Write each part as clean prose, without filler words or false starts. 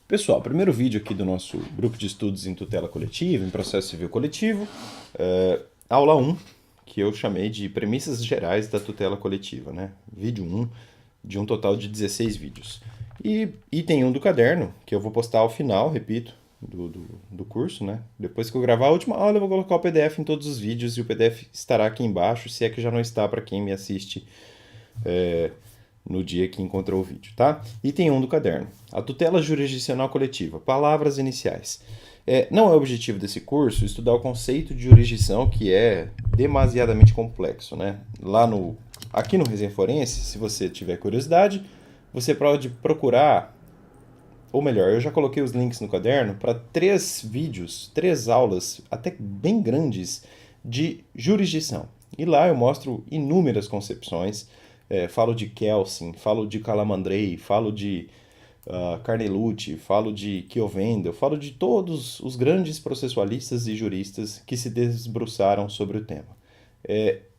Pessoal, primeiro vídeo aqui do nosso grupo de estudos em tutela coletiva, em processo civil coletivo, aula 1, que eu chamei de premissas gerais da tutela coletiva, né? Vídeo 1, de um total de 16 vídeos. E item 1 do caderno, que eu vou postar ao final, repito, do curso, né? Depois que eu gravar a última aula, eu vou colocar o PDF em todos os vídeos e o PDF estará aqui embaixo, se é que já não está para quem me assiste no dia que encontrou o vídeo, tá? Item 1 do caderno. A tutela jurisdicional coletiva. Palavras iniciais. Não é o objetivo desse curso estudar o conceito de jurisdição, que é demasiadamente complexo, né? Aqui no Resenha Forense, se você tiver curiosidade, você pode procurar, ou melhor, eu já coloquei os links no caderno para 3 vídeos, 3 aulas, até bem grandes, de jurisdição. E lá eu mostro inúmeras concepções, falo de Kelsen, falo de Calamandrei, falo de Carnelucci, falo de Chiovenda, eu falo de todos os grandes processualistas e juristas que se debruçaram sobre o tema.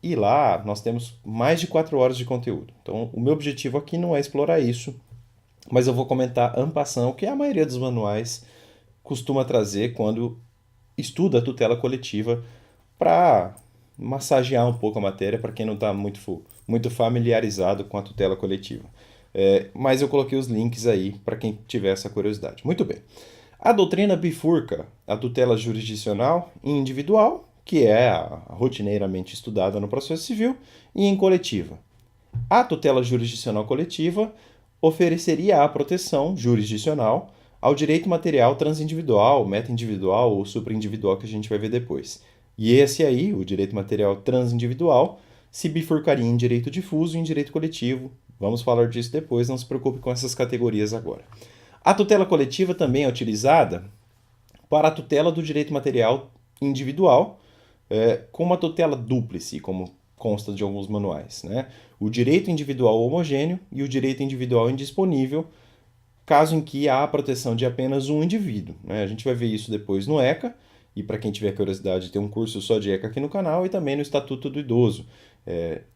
E lá nós temos mais de 4 horas de conteúdo. Então, o meu objetivo aqui não é explorar isso, mas eu vou comentar en passant, o que a maioria dos manuais costuma trazer quando estuda a tutela coletiva para massagear um pouco a matéria para quem não está muito familiarizado com a tutela coletiva. Mas eu coloquei os links aí para quem tiver essa curiosidade. Muito bem. A doutrina bifurca a tutela jurisdicional em individual, que é a rotineiramente estudada no processo civil, e em coletiva. A tutela jurisdicional coletiva ofereceria a proteção jurisdicional ao direito material transindividual, meta-individual ou supraindividual, que a gente vai ver depois. E esse aí, o direito material transindividual, se bifurcaria em direito difuso e em direito coletivo. Vamos falar disso depois, não se preocupe com essas categorias agora. A tutela coletiva também é utilizada para a tutela do direito material individual, com uma tutela dúplice, como consta de alguns manuais, né? O direito individual homogêneo e o direito individual indisponível, caso em que há a proteção de apenas um indivíduo, né? A gente vai ver isso depois no ECA, e para quem tiver curiosidade, tem um curso só de ECA aqui no canal, e também no Estatuto do Idoso.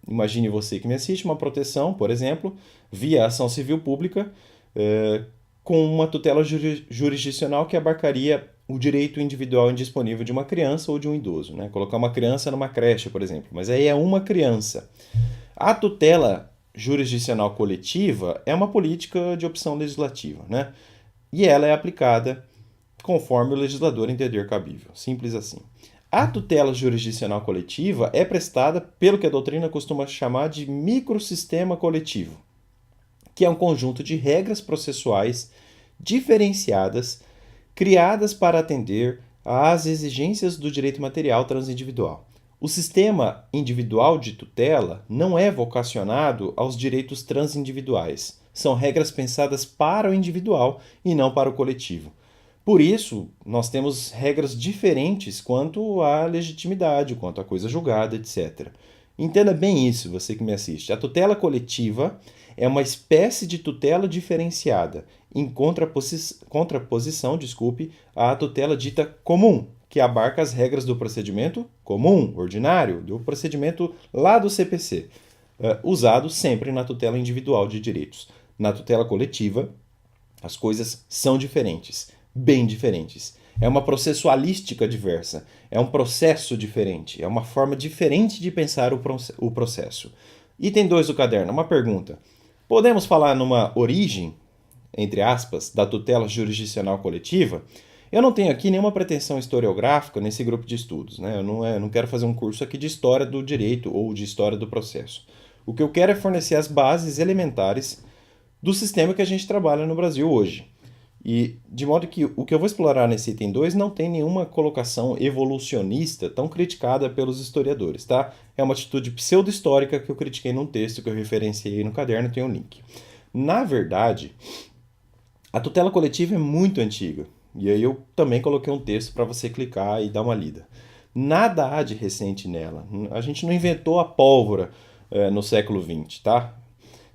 Imagine você que me assiste uma proteção, por exemplo, via ação civil pública, com uma tutela jurisdicional que abarcaria o direito individual indisponível de uma criança ou de um idoso, né? Colocar uma criança numa creche, por exemplo, mas aí é uma criança. A tutela jurisdicional coletiva é uma política de opção legislativa, né? E ela é aplicada conforme o legislador entender cabível. Simples assim. A tutela jurisdicional coletiva é prestada pelo que a doutrina costuma chamar de microsistema coletivo, que é um conjunto de regras processuais diferenciadas, criadas para atender às exigências do direito material transindividual. O sistema individual de tutela não é vocacionado aos direitos transindividuais. São regras pensadas para o individual e não para o coletivo. Por isso, nós temos regras diferentes quanto à legitimidade, quanto à coisa julgada, etc. Entenda bem isso, você que me assiste. A tutela coletiva é uma espécie de tutela diferenciada, em contraposição, à tutela dita comum, que abarca as regras do procedimento comum, ordinário, do procedimento lá do CPC, usado sempre na tutela individual de direitos. Na tutela coletiva, as coisas são diferentes, bem diferentes. É uma processualística diversa, é um processo diferente, é uma forma diferente de pensar o processo. Item 2 do caderno, uma pergunta. Podemos falar numa origem, entre aspas, da tutela jurisdicional coletiva? Eu não tenho aqui nenhuma pretensão historiográfica nesse grupo de estudos, né? Eu não quero fazer um curso aqui de história do direito ou de história do processo. O que eu quero é fornecer as bases elementares do sistema que a gente trabalha no Brasil hoje. E de modo que o que eu vou explorar nesse item 2 não tem nenhuma colocação evolucionista tão criticada pelos historiadores, tá? É uma atitude pseudo-histórica que eu critiquei num texto que eu referenciei no caderno, tem um link. Na verdade, a tutela coletiva é muito antiga, e aí eu também coloquei um texto para você clicar e dar uma lida. Nada há de recente nela. A gente não inventou a pólvora no século XX, tá?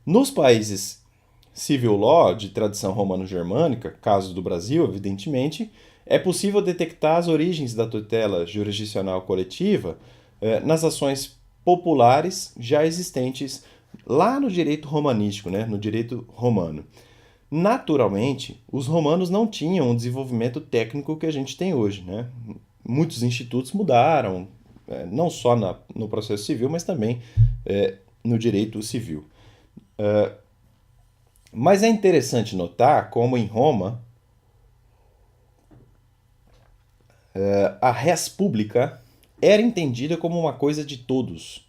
Nos países civil law de tradição romano-germânica, caso do Brasil, evidentemente, é possível detectar as origens da tutela jurisdicional coletiva nas ações populares já existentes lá no direito romanístico, né, no direito romano. Naturalmente, os romanos não tinham o desenvolvimento técnico que a gente tem hoje, né? Muitos institutos mudaram, não só no processo civil, mas também no direito civil. Mas é interessante notar como em Roma a res pública era entendida como uma coisa de todos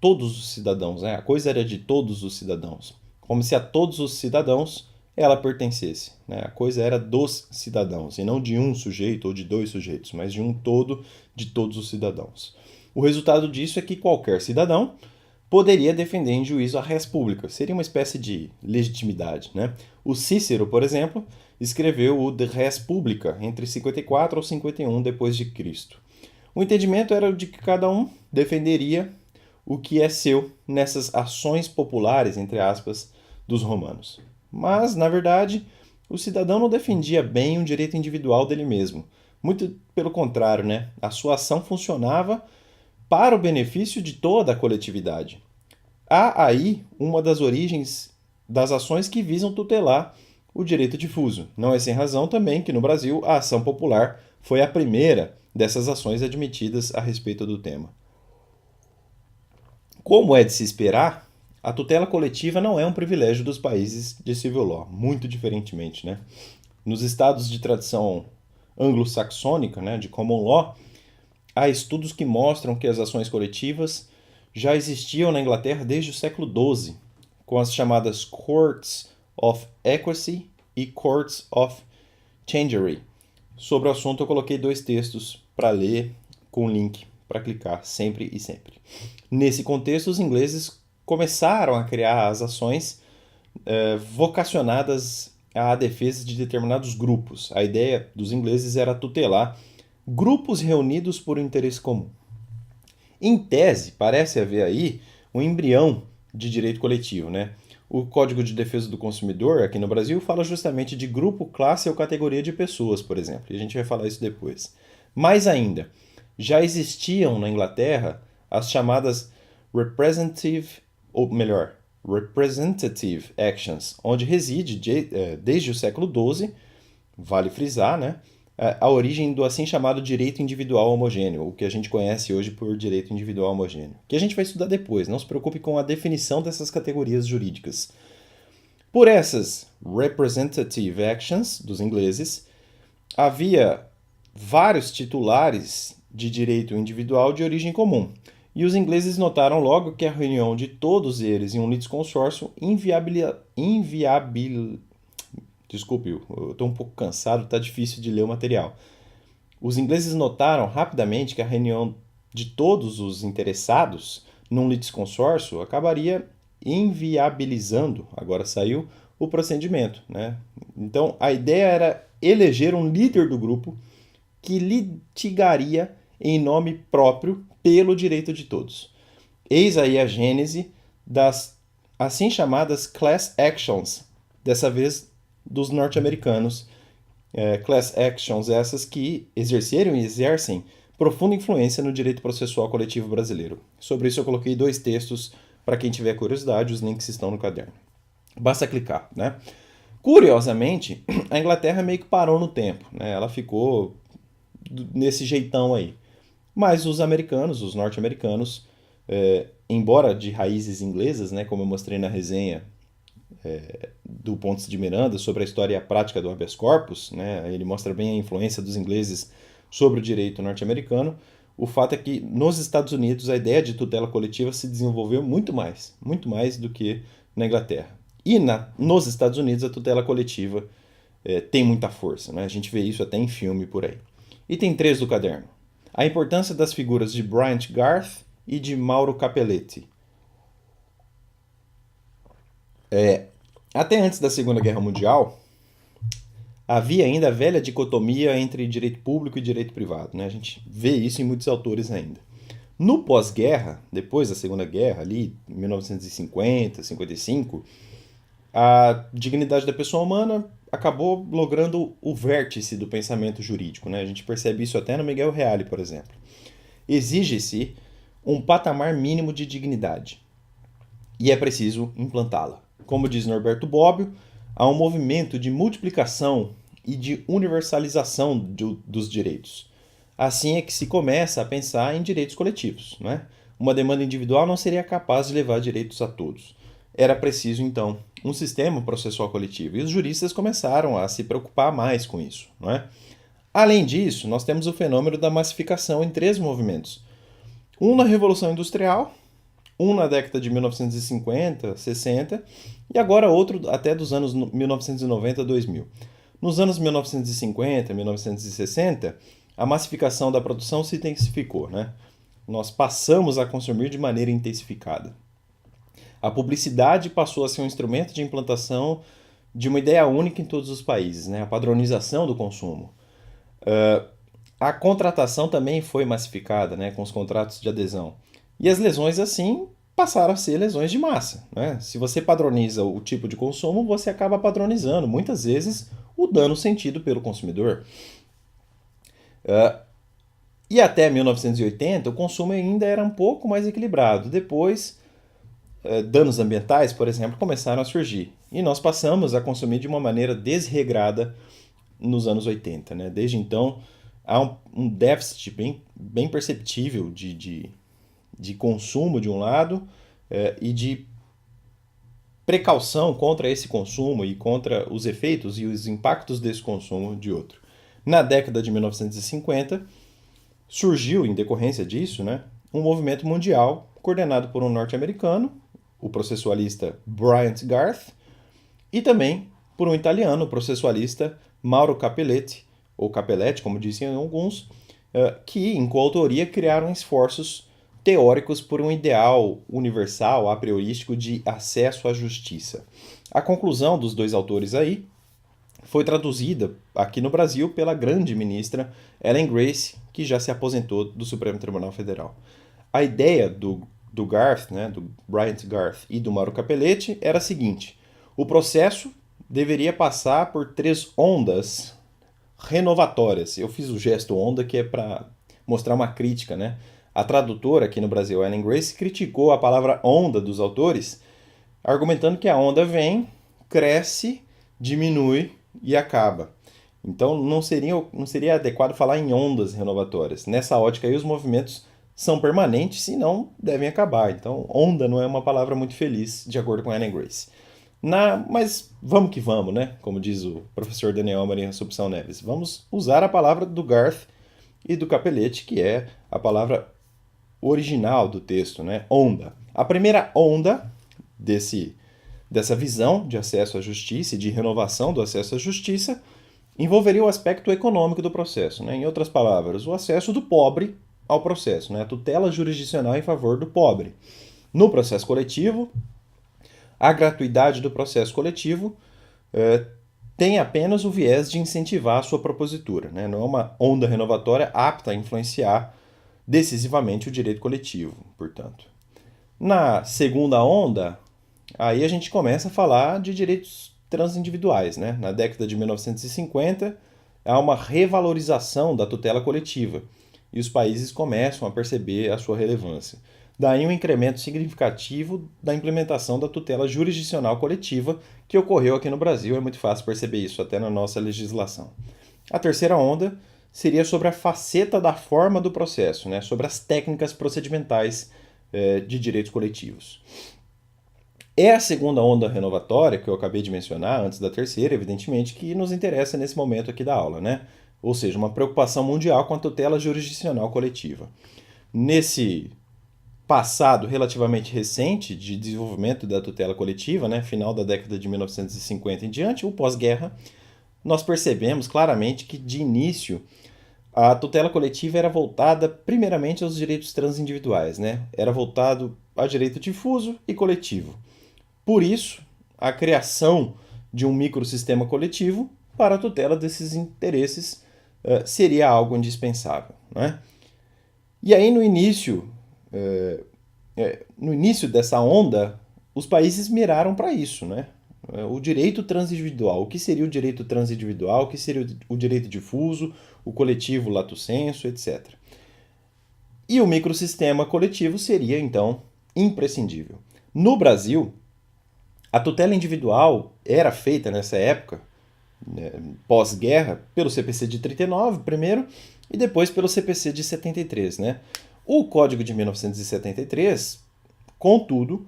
os cidadãos, né? A coisa era de todos os cidadãos, como se a todos os cidadãos ela pertencesse, né? A coisa era dos cidadãos, e não de um sujeito ou de dois sujeitos, mas de um todo de todos os cidadãos. O resultado disso é que qualquer cidadão poderia defender em juízo a res pública, seria uma espécie de legitimidade, né? O Cícero, por exemplo, escreveu o De Res Publica entre 54 ou 51 depois de Cristo. O entendimento era de que cada um defenderia o que é seu nessas ações populares, entre aspas, dos romanos. Mas, na verdade, o cidadão não defendia bem um direito individual dele mesmo. Muito pelo contrário, né? A sua ação funcionava para o benefício de toda a coletividade. Há aí uma das origens das ações que visam tutelar o direito difuso. Não é sem razão também que no Brasil a ação popular foi a primeira dessas ações admitidas a respeito do tema. Como é de se esperar, a tutela coletiva não é um privilégio dos países de civil law, muito diferentemente, né? Nos estados de tradição anglo-saxônica, né, de common law, há estudos que mostram que as ações coletivas já existiam na Inglaterra desde o século XII, com as chamadas Courts of Equity e Courts of Chancery. Sobre o assunto eu coloquei 2 textos para ler com link para clicar sempre e sempre. Nesse contexto, os ingleses começaram a criar as ações vocacionadas à defesa de determinados grupos. A ideia dos ingleses era tutelar grupos reunidos por um interesse comum. Em tese, parece haver aí um embrião de direito coletivo, né? O Código de Defesa do Consumidor, aqui no Brasil, fala justamente de grupo, classe ou categoria de pessoas, por exemplo, e a gente vai falar isso depois. Mais ainda, já existiam na Inglaterra as chamadas representative actions, onde reside, desde o século XII, vale frisar, né, a origem do assim chamado direito individual homogêneo, o que a gente conhece hoje por direito individual homogêneo, que a gente vai estudar depois, não se preocupe com a definição dessas categorias jurídicas. Por essas representative actions dos ingleses, havia vários titulares de direito individual de origem comum, e os ingleses notaram logo que a reunião de todos eles em um litisconsórcio Desculpe, eu estou um pouco cansado, está difícil de ler o material. Os ingleses notaram rapidamente que a reunião de todos os interessados num litisconsórcio acabaria inviabilizando, agora saiu, o procedimento, né? Então, a ideia era eleger um líder do grupo que litigaria em nome próprio pelo direito de todos. Eis aí a gênese das assim chamadas class actions, dessa vez dos norte-americanos. Class actions essas que exerceram e exercem profunda influência no direito processual coletivo brasileiro. Sobre isso eu coloquei 2 textos para quem tiver curiosidade, os links estão no caderno. Basta clicar, né? Curiosamente, a Inglaterra meio que parou no tempo, né? Ela ficou nesse jeitão aí. Mas os americanos, os norte-americanos, embora de raízes inglesas, né, como eu mostrei na resenha do Pontes de Miranda sobre a história e a prática do habeas corpus, né, ele mostra bem a influência dos ingleses sobre o direito norte-americano. O fato é que nos Estados Unidos a ideia de tutela coletiva se desenvolveu muito mais do que na Inglaterra. E nos Estados Unidos a tutela coletiva tem muita força, né? A gente vê isso até em filme por aí. Item 3 do caderno. A importância das figuras de Bryant Garth e de Mauro Capelletti. Até antes da Segunda Guerra Mundial, havia ainda a velha dicotomia entre direito público e direito privado, né? A gente vê isso em muitos autores ainda. No pós-guerra, depois da Segunda Guerra, ali em 1950, 55, a dignidade da pessoa humana acabou logrando o vértice do pensamento jurídico, né? A gente percebe isso até no Miguel Reale, por exemplo. Exige-se um patamar mínimo de dignidade e é preciso implantá-la. Como diz Norberto Bobbio, a um movimento de multiplicação e de universalização dos direitos. Assim é que se começa a pensar em direitos coletivos, né? Uma demanda individual não seria capaz de levar direitos a todos. Era preciso, então, um sistema processual coletivo. E os juristas começaram a se preocupar mais com isso, não é? Além disso, nós temos o fenômeno da massificação em 3 movimentos. Um na Revolução Industrial, um na década de 1950, 60, e agora outro até dos anos 1990 a 2000. Nos anos 1950, 1960, a massificação da produção se intensificou, né? Nós passamos a consumir de maneira intensificada. A publicidade passou a ser um instrumento de implantação de uma ideia única em todos os países, né? A padronização do consumo. A contratação também foi massificada, né? Com os contratos de adesão. E as lesões, assim, passaram a ser lesões de massa, né? Se você padroniza o tipo de consumo, você acaba padronizando, muitas vezes, o dano sentido pelo consumidor. E até 1980, o consumo ainda era um pouco mais equilibrado. Depois, danos ambientais, por exemplo, começaram a surgir. E nós passamos a consumir de uma maneira desregrada nos anos 80. Né? Desde então, há um déficit bem perceptível de consumo de um lado e de precaução contra esse consumo e contra os efeitos e os impactos desse consumo de outro. Na década de 1950, surgiu, em decorrência disso, né, um movimento mundial coordenado por um norte-americano, o processualista Bryant Garth, e também por um italiano, o processualista Mauro Capelletti, ou Capelletti, como dizem alguns, que, em coautoria, criaram esforços teóricos por um ideal universal, a priorístico, de acesso à justiça. A conclusão dos dois autores aí foi traduzida aqui no Brasil pela grande ministra Ellen Grace, que já se aposentou do Supremo Tribunal Federal. A ideia do Garth, né, do Bryant Garth e do Mauro Capelletti era a seguinte: o processo deveria passar por 3 ondas renovatórias. Eu fiz o gesto onda que é para mostrar uma crítica, né? A tradutora aqui no Brasil, Ellen Grace, criticou a palavra onda dos autores, argumentando que a onda vem, cresce, diminui e acaba. Então não seria adequado falar em ondas renovatórias. Nessa ótica aí, os movimentos são permanentes e não devem acabar. Então onda não é uma palavra muito feliz, de acordo com Ellen Grace. Mas vamos que vamos, né? Como diz o professor Daniel Maria Assumpção Neves. Vamos usar a palavra do Garth e do Capelletti, que é a palavra original do texto, né? Onda. A primeira onda dessa visão de acesso à justiça e de renovação do acesso à justiça envolveria o aspecto econômico do processo, né? Em outras palavras, o acesso do pobre ao processo, né? A tutela jurisdicional em favor do pobre. No processo coletivo, a gratuidade do processo coletivo tem apenas o viés de incentivar a sua propositura, né? Não é uma onda renovatória apta a influenciar decisivamente o direito coletivo, portanto. Na segunda onda, aí a gente começa a falar de direitos transindividuais, né? Na década de 1950, há uma revalorização da tutela coletiva e os países começam a perceber a sua relevância. Daí um incremento significativo da implementação da tutela jurisdicional coletiva que ocorreu aqui no Brasil. É muito fácil perceber isso até na nossa legislação. A terceira onda seria sobre a faceta da forma do processo, né? Sobre as técnicas procedimentais de direitos coletivos. É a segunda onda renovatória, que eu acabei de mencionar, antes da terceira, evidentemente, que nos interessa nesse momento aqui da aula, né? Ou seja, uma preocupação mundial com a tutela jurisdicional coletiva. Nesse passado relativamente recente de desenvolvimento da tutela coletiva, né, final da década de 1950 em diante, o pós-guerra, nós percebemos claramente que, de início, a tutela coletiva era voltada primeiramente aos direitos transindividuais, né? Era voltado a direito difuso e coletivo. Por isso, a criação de um microsistema coletivo para a tutela desses interesses seria algo indispensável, né? E aí, no início dessa onda, os países miraram para isso, né? O direito transindividual. O que seria o direito transindividual? O que seria o direito difuso, o coletivo lato sensu, etc. E o microsistema coletivo seria, então, imprescindível. No Brasil, A tutela individual era feita nessa época, né, pós-guerra, pelo CPC de 39 primeiro e depois pelo CPC de 73. Né? O Código de 1973, contudo,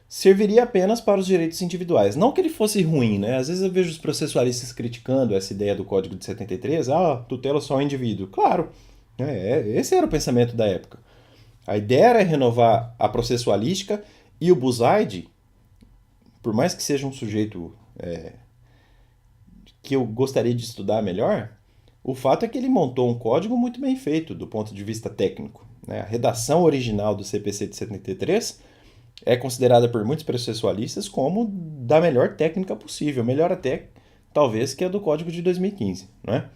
serviria apenas para os direitos individuais. Não que ele fosse ruim, né? Às vezes eu vejo os processualistas criticando essa ideia do Código de 73, tutela só o indivíduo. Claro, esse era o pensamento da época. A ideia era renovar a processualística e o Buzaide, por mais que seja um sujeito que eu gostaria de estudar melhor, o fato é que ele montou um código muito bem feito do ponto de vista técnico. Né? A redação original do CPC de 73 é considerada por muitos processualistas como da melhor técnica possível, melhor até, talvez, que a do Código de 2015. Né?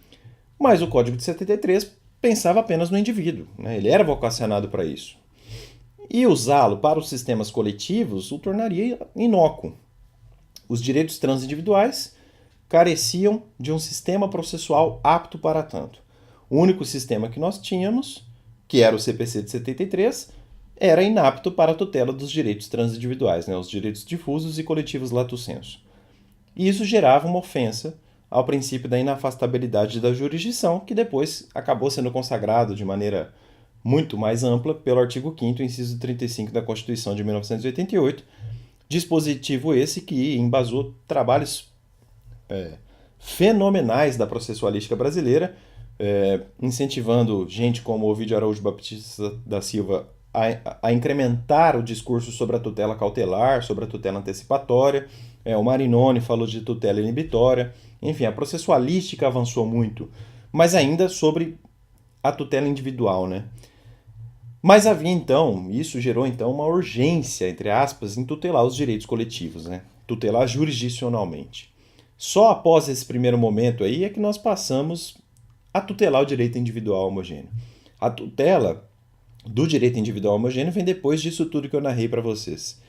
Mas o Código de 73 pensava apenas no indivíduo, né? Ele era vocacionado para isso. E usá-lo para os sistemas coletivos o tornaria inócuo. Os direitos transindividuais careciam de um sistema processual apto para tanto. O único sistema que nós tínhamos, que era o CPC de 73, era inapto para a tutela dos direitos transindividuais, né, os direitos difusos e coletivos lato sensu. E isso gerava uma ofensa ao princípio da inafastabilidade da jurisdição, que depois acabou sendo consagrado de maneira muito mais ampla pelo artigo 5º, inciso 35 da Constituição de 1988, dispositivo esse que embasou trabalhos fenomenais da processualística brasileira, incentivando gente como Ovidio Araújo Baptista da Silva a incrementar o discurso sobre a tutela cautelar, sobre a tutela antecipatória. O Marinoni falou de tutela inibitória. Enfim, a processualística avançou muito, mas ainda sobre a tutela individual, né? Mas havia então, isso gerou então uma urgência, entre aspas, em tutelar os direitos coletivos, né? Tutelar jurisdicionalmente. Só após esse primeiro momento aí é que nós passamos a tutelar o direito individual homogêneo. A tutela do direito individual homogêneo vem depois disso tudo que eu narrei para vocês.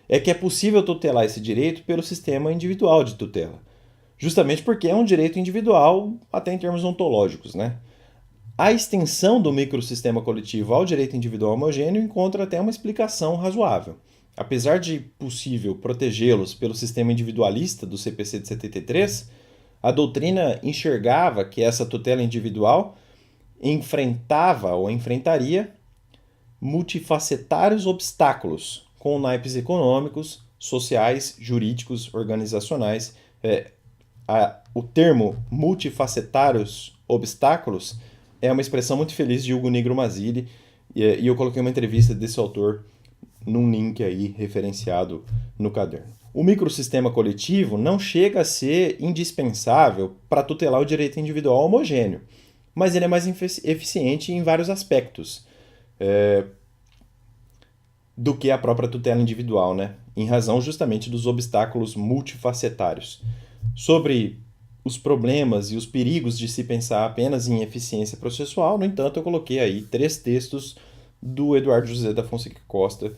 É que é possível tutelar esse direito pelo sistema individual de tutela. Justamente porque é um direito individual, até em termos ontológicos, né? A extensão do microsistema coletivo ao direito individual homogêneo encontra até uma explicação razoável. Apesar de possível protegê-los pelo sistema individualista do CPC de 73, a doutrina enxergava que essa tutela individual enfrentava ou enfrentaria multifacetários obstáculos com naipes econômicos, sociais, jurídicos, organizacionais. O termo multifacetários obstáculos é uma expressão muito feliz de Hugo Nigro Mazzilli, e eu coloquei uma entrevista desse autor num link aí referenciado no caderno. O microsistema coletivo não chega a ser indispensável para tutelar o direito individual homogêneo, mas ele é mais eficiente em vários aspectos do que a própria tutela individual, né? Em razão justamente dos obstáculos multifacetários. Sobre os problemas e os perigos de se pensar apenas em eficiência processual, no entanto, eu coloquei aí 3 textos do Eduardo José da Fonseca Costa,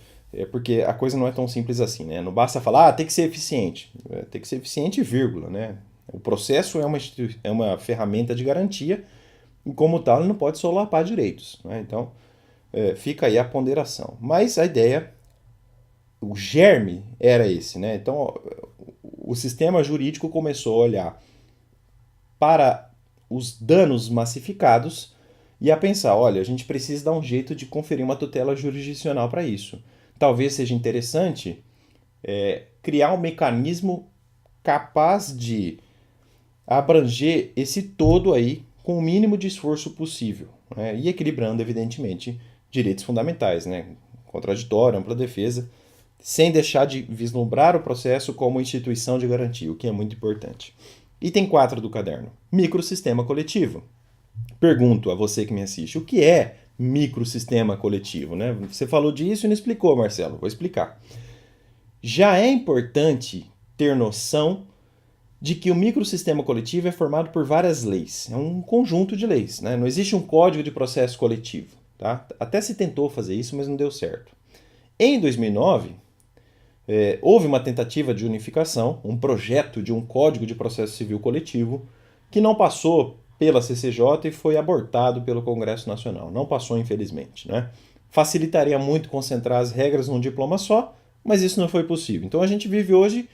porque a coisa não é tão simples assim, né? Não basta falar, tem que ser eficiente. Tem que ser eficiente, vírgula, né? O processo é uma ferramenta de garantia e, como tal, ele não pode solapar direitos, né? Então, fica aí a ponderação. Mas a ideia, o germe era esse, né? Então, o sistema jurídico começou a olhar para os danos massificados e a pensar, olha, a gente precisa dar um jeito de conferir uma tutela jurisdicional para isso. Talvez seja interessante criar um mecanismo capaz de abranger esse todo aí com o mínimo de esforço possível, né? E equilibrando, evidentemente, direitos fundamentais, né? Contraditório, ampla defesa, sem deixar de vislumbrar o processo como instituição de garantia, o que é muito importante. Item 4 do caderno. Microsistema coletivo. Pergunto a você que me assiste, o que é microsistema coletivo, né? Você falou disso e não explicou, Marcelo. Vou explicar. Já é importante ter noção de que o microsistema coletivo é formado por várias leis. É um conjunto de leis, né? Não existe um código de processo coletivo, tá? Até se tentou fazer isso, mas não deu certo. Em 2009, houve uma tentativa de unificação, um projeto de um Código de Processo Civil Coletivo, que não passou pela CCJ e foi abortado pelo Congresso Nacional. Não passou, infelizmente, né? Facilitaria muito concentrar as regras num diploma só, mas isso não foi possível. Então a gente vive hoje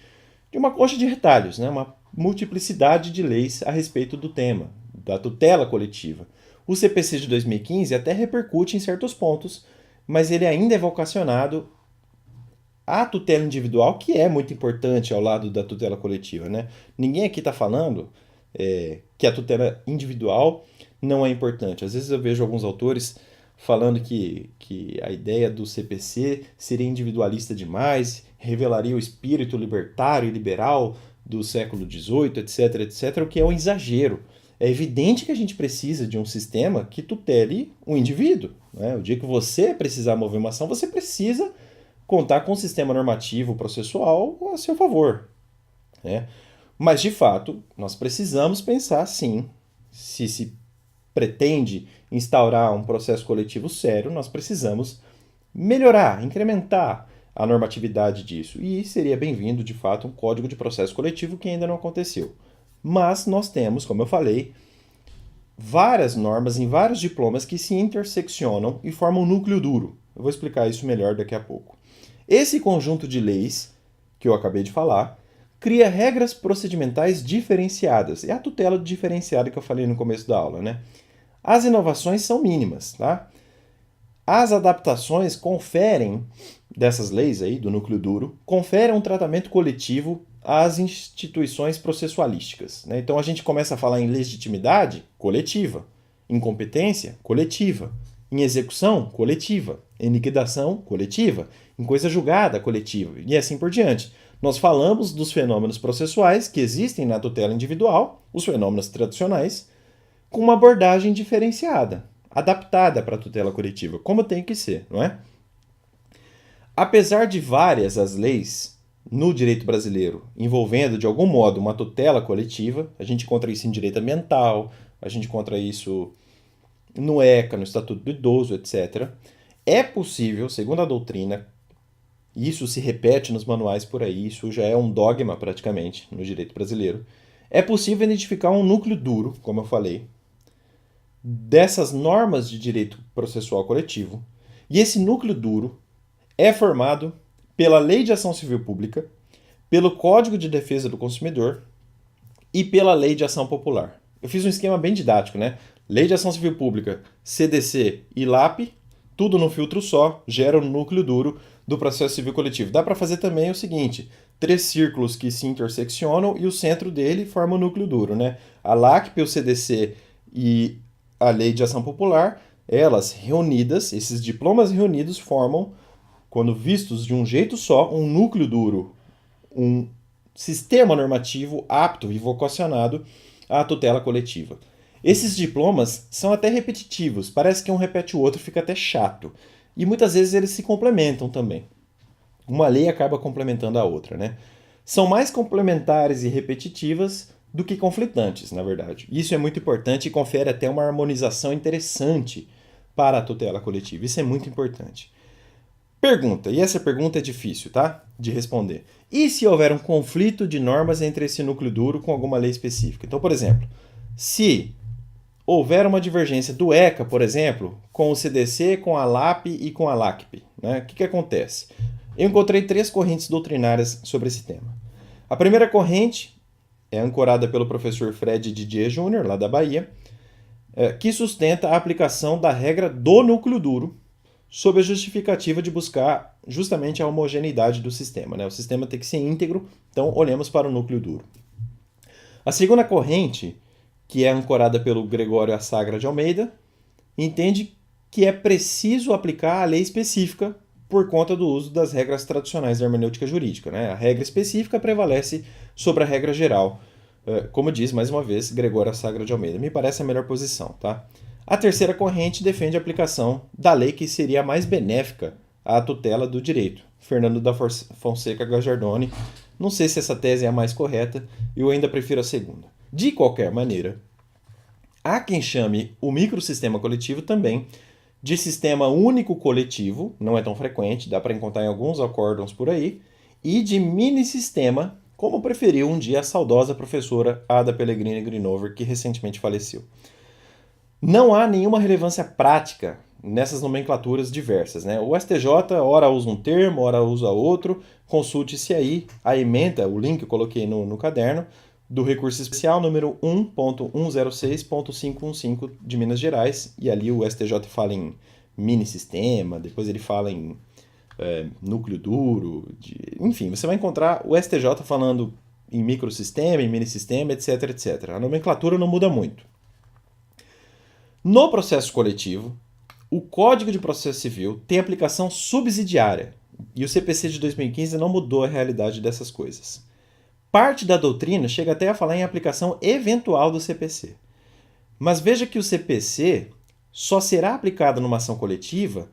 e uma coxa de retalhos, né? Uma multiplicidade de leis a respeito do tema, da tutela coletiva. O CPC de 2015 até repercute em certos pontos, mas ele ainda é vocacionado à tutela individual, que é muito importante ao lado da tutela coletiva, né? Ninguém aqui está falando que a tutela individual não é importante. Às vezes eu vejo alguns autores falando que a ideia do CPC seria individualista demais, revelaria o espírito libertário e liberal do século XVIII, etc, etc, o que é um exagero. É evidente que a gente precisa de um sistema que tutele o indivíduo, né? O dia que você precisar mover uma ação, você precisa contar com um sistema normativo processual a seu favor, né? Mas, de fato, nós precisamos pensar, sim, se pretende instaurar um processo coletivo sério, nós precisamos melhorar, incrementar a normatividade disso. E seria bem-vindo, de fato, um código de processo coletivo que ainda não aconteceu. Mas nós temos, como eu falei, várias normas em vários diplomas que se interseccionam e formam um núcleo duro. Eu vou explicar isso melhor daqui a pouco. Esse conjunto de leis que eu acabei de falar cria regras procedimentais diferenciadas. É a tutela diferenciada que eu falei no começo da aula, né? As inovações são mínimas, tá? As adaptações conferem, dessas leis aí, do núcleo duro, conferem um tratamento coletivo às instituições processualísticas, né? Então a gente começa a falar em legitimidade coletiva, em competência coletiva, em execução coletiva, em liquidação coletiva, em coisa julgada coletiva e assim por diante. Nós falamos dos fenômenos processuais que existem na tutela individual, os fenômenos tradicionais, com uma abordagem diferenciada, adaptada para a tutela coletiva, como tem que ser, não é? Apesar de várias as leis no direito brasileiro envolvendo, de algum modo, uma tutela coletiva, a gente encontra isso em direito ambiental, a gente encontra isso no ECA, no Estatuto do Idoso, etc. É possível, segundo a doutrina, isso se repete nos manuais por aí, isso já é um dogma praticamente no direito brasileiro, é possível identificar um núcleo duro, como eu falei, dessas normas de direito processual coletivo, e esse núcleo duro é formado pela Lei de Ação Civil Pública, pelo Código de Defesa do Consumidor e pela Lei de Ação Popular. Eu fiz um esquema bem didático, né? Lei de Ação Civil Pública, CDC e LAP, tudo num filtro só, gera um núcleo duro do processo civil coletivo. Dá para fazer também o seguinte, 3 círculos que se interseccionam e o centro dele forma o núcleo duro, né? A LACP, o CDC e a Lei de Ação Popular, elas reunidas, esses diplomas reunidos formam, quando vistos de um jeito só, um núcleo duro, um sistema normativo apto e vocacionado à tutela coletiva. Esses diplomas são até repetitivos, parece que um repete o outro, fica até chato. E muitas vezes eles se complementam também. Uma lei acaba complementando a outra, né? São mais complementares e repetitivas do que conflitantes, na verdade. Isso é muito importante e confere até uma harmonização interessante para a tutela coletiva. Isso é muito importante. Pergunta, e essa pergunta é difícil, tá? De responder. E se houver um conflito de normas entre esse núcleo duro com alguma lei específica? Então, por exemplo, se houver uma divergência do ECA, por exemplo, com o CDC, com a LAP e com a LACP, né? O que acontece? Eu encontrei 3 correntes doutrinárias sobre esse tema. A primeira corrente é ancorada pelo professor Fred Didier Júnior, lá da Bahia, que sustenta a aplicação da regra do núcleo duro, sob a justificativa de buscar justamente a homogeneidade do sistema, né? O sistema tem que ser íntegro, então olhemos para o núcleo duro. A segunda corrente, que é ancorada pelo Gregório Assagra de Almeida, entende que é preciso aplicar a lei específica por conta do uso das regras tradicionais da hermenêutica jurídica, né? A regra específica prevalece sobre a regra geral. Como diz, mais uma vez, Gregório Assagra de Almeida. Me parece a melhor posição, tá? A terceira corrente defende a aplicação da lei que seria mais benéfica à tutela do direito. Fernando da Fonseca Gajardoni. Não sei se essa tese é a mais correta, eu ainda prefiro a segunda. De qualquer maneira, há quem chame o microsistema coletivo também de sistema único coletivo, não é tão frequente, dá para encontrar em alguns acórdãos por aí, e de mini-sistema, como preferiu um dia a saudosa professora Ada Pellegrini Grinover, que recentemente faleceu. Não há nenhuma relevância prática nessas nomenclaturas diversas, né? O STJ, ora usa um termo, ora usa outro, consulte-se aí a ementa, o link que eu coloquei no caderno, do recurso especial número 1.106.515 de Minas Gerais, e ali o STJ fala em mini-sistema, depois ele fala em núcleo duro, enfim, você vai encontrar o STJ falando em microsistema, em mini-sistema, etc, etc. A nomenclatura não muda muito. No processo coletivo, o Código de Processo Civil tem aplicação subsidiária, e o CPC de 2015 não mudou a realidade dessas coisas. Parte da doutrina chega até a falar em aplicação eventual do CPC. Mas veja que o CPC só será aplicado numa ação coletiva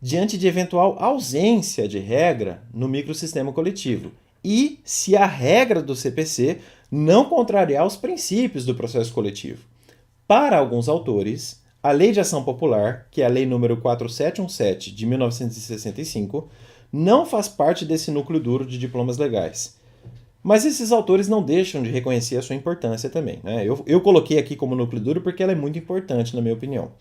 diante de eventual ausência de regra no microsistema coletivo e se a regra do CPC não contrariar os princípios do processo coletivo. Para alguns autores, a Lei de Ação Popular, que é a Lei nº 4717 de 1965, não faz parte desse núcleo duro de diplomas legais. Mas esses autores não deixam de reconhecer a sua importância também, né? Eu coloquei aqui como núcleo duro porque ela é muito importante, na minha opinião.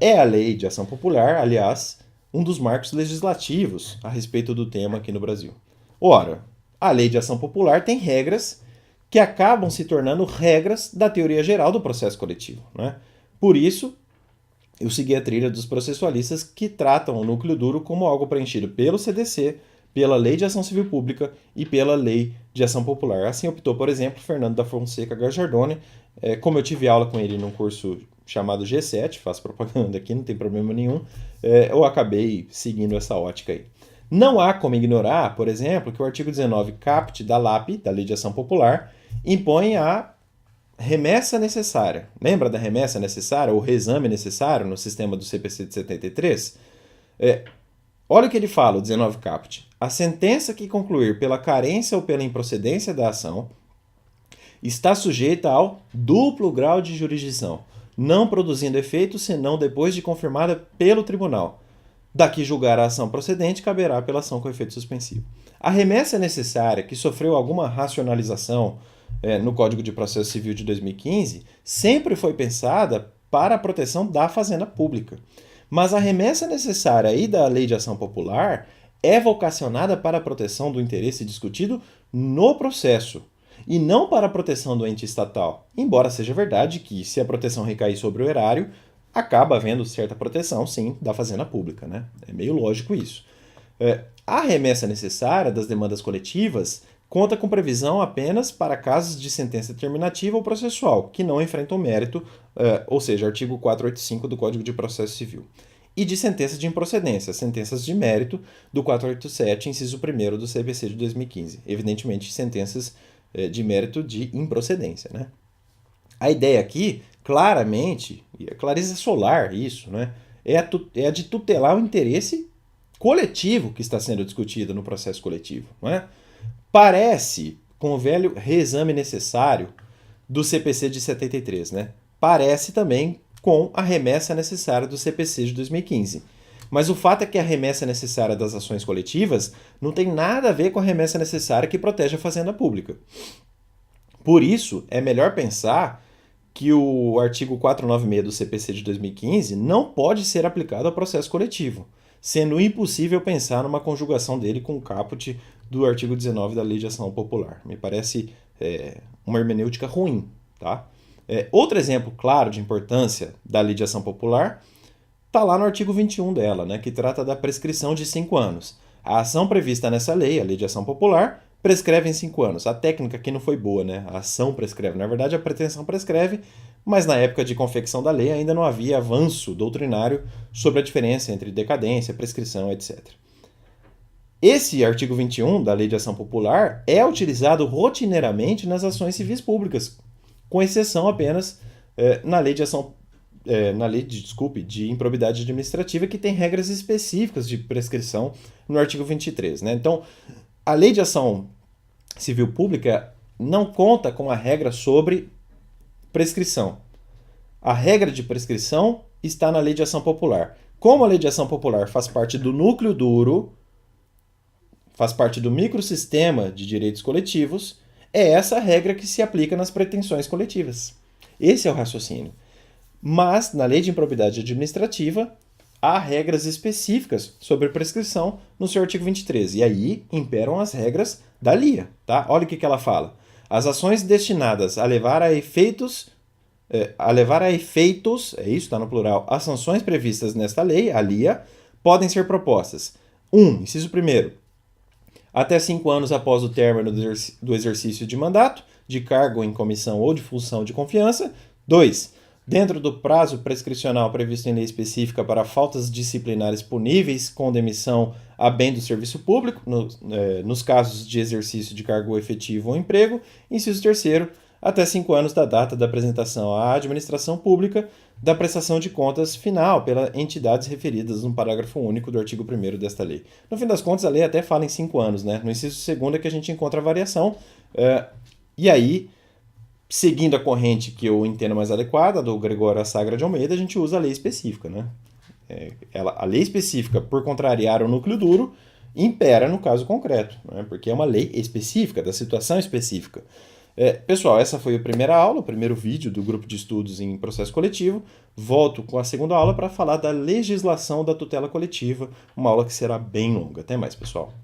É a Lei de Ação Popular, aliás, um dos marcos legislativos a respeito do tema aqui no Brasil. Ora, a Lei de Ação Popular tem regras que acabam se tornando regras da teoria geral do processo coletivo, né? Por isso, eu segui a trilha dos processualistas que tratam o núcleo duro como algo preenchido pelo CDC, pela Lei de Ação Civil Pública e pela Lei de Ação Popular. Assim optou, por exemplo, Fernando da Fonseca Gajardoni. Como eu tive aula com ele num curso chamado G7, faço propaganda aqui, não tem problema nenhum, eu acabei seguindo essa ótica aí. Não há como ignorar, por exemplo, que o artigo 19 caput da LAP, da Lei de Ação Popular, impõe a remessa necessária. Lembra da remessa necessária, ou reexame necessário no sistema do CPC de 73? Olha o que ele fala, o 19 caput. A sentença que concluir pela carência ou pela improcedência da ação está sujeita ao duplo grau de jurisdição, não produzindo efeito senão depois de confirmada pelo tribunal. Daqui julgar a ação procedente, caberá pela ação com efeito suspensivo. A remessa necessária, que sofreu alguma racionalização no Código de Processo Civil de 2015, sempre foi pensada para a proteção da fazenda pública. Mas a remessa necessária aí da Lei de Ação Popular é vocacionada para a proteção do interesse discutido no processo, e não para a proteção do ente estatal. Embora seja verdade que, se a proteção recair sobre o erário, acaba havendo certa proteção, sim, da fazenda pública, né? É meio lógico isso. A remessa necessária das demandas coletivas conta com previsão apenas para casos de sentença terminativa ou processual, que não enfrentam mérito, ou seja, artigo 485 do Código de Processo Civil, e de sentença de improcedência, sentenças de mérito do 487, inciso 1º do CPC de 2015. Evidentemente, sentenças de mérito de improcedência, né? A ideia aqui, claramente, e é clareza solar isso, né? É a de tutelar o interesse coletivo que está sendo discutido no processo coletivo, não é? Parece com o velho reexame necessário do CPC de 73, né? Parece também com a remessa necessária do CPC de 2015. Mas o fato é que a remessa necessária das ações coletivas não tem nada a ver com a remessa necessária que protege a fazenda pública. Por isso, é melhor pensar que o artigo 496 do CPC de 2015 não pode ser aplicado ao processo coletivo, sendo impossível pensar numa conjugação dele com o caput do artigo 19 da Lei de Ação Popular. Me parece uma hermenêutica ruim, tá? Outro exemplo claro de importância da Lei de Ação Popular está lá no artigo 21 dela, né, que trata da prescrição de 5 anos. A ação prevista nessa lei, a Lei de Ação Popular, prescreve em 5 anos. A técnica aqui não foi boa, né? A ação prescreve. Na verdade, a pretensão prescreve, mas na época de confecção da lei ainda não havia avanço doutrinário sobre a diferença entre decadência, prescrição, etc. Esse artigo 21 da Lei de Ação Popular é utilizado rotineiramente nas ações civis públicas, com exceção apenas na lei de improbidade administrativa, que tem regras específicas de prescrição no artigo 23, né? Então, a Lei de Ação Civil Pública não conta com a regra sobre prescrição. A regra de prescrição está na Lei de Ação Popular. Como a Lei de Ação Popular faz parte do núcleo duro, faz parte do microsistema de direitos coletivos, é essa a regra que se aplica nas pretensões coletivas. Esse é o raciocínio. Mas, na lei de improbidade administrativa, há regras específicas sobre prescrição no seu artigo 23. E aí imperam as regras da LIA, tá? Olha o que ela fala. As ações destinadas a levar a efeitos, é isso, está no plural, as sanções previstas nesta lei, a LIA, podem ser propostas. 1. Inciso 1º. Até 5 anos após o término do exercício de mandato, de cargo em comissão ou de função de confiança. 2. Dentro do prazo prescricional previsto em lei específica para faltas disciplinares puníveis com demissão a bem do serviço público, nos casos de exercício de cargo efetivo ou emprego. Inciso 3º, até 5 anos da data da apresentação à administração pública da prestação de contas final pelas entidades referidas no parágrafo único do artigo 1º desta lei. No fim das contas, a lei até fala em 5 anos, né? No inciso 2º é que a gente encontra a variação. E aí, seguindo a corrente que eu entendo mais adequada, do Gregório Sagra de Almeida, a gente usa a lei específica, né? A lei específica, por contrariar o núcleo duro, impera no caso concreto, né? Porque é uma lei específica, da situação específica. Pessoal, essa foi a primeira aula, o primeiro vídeo do grupo de estudos em processo coletivo. Volto com a segunda aula para falar da legislação da tutela coletiva, uma aula que será bem longa. Até mais, pessoal.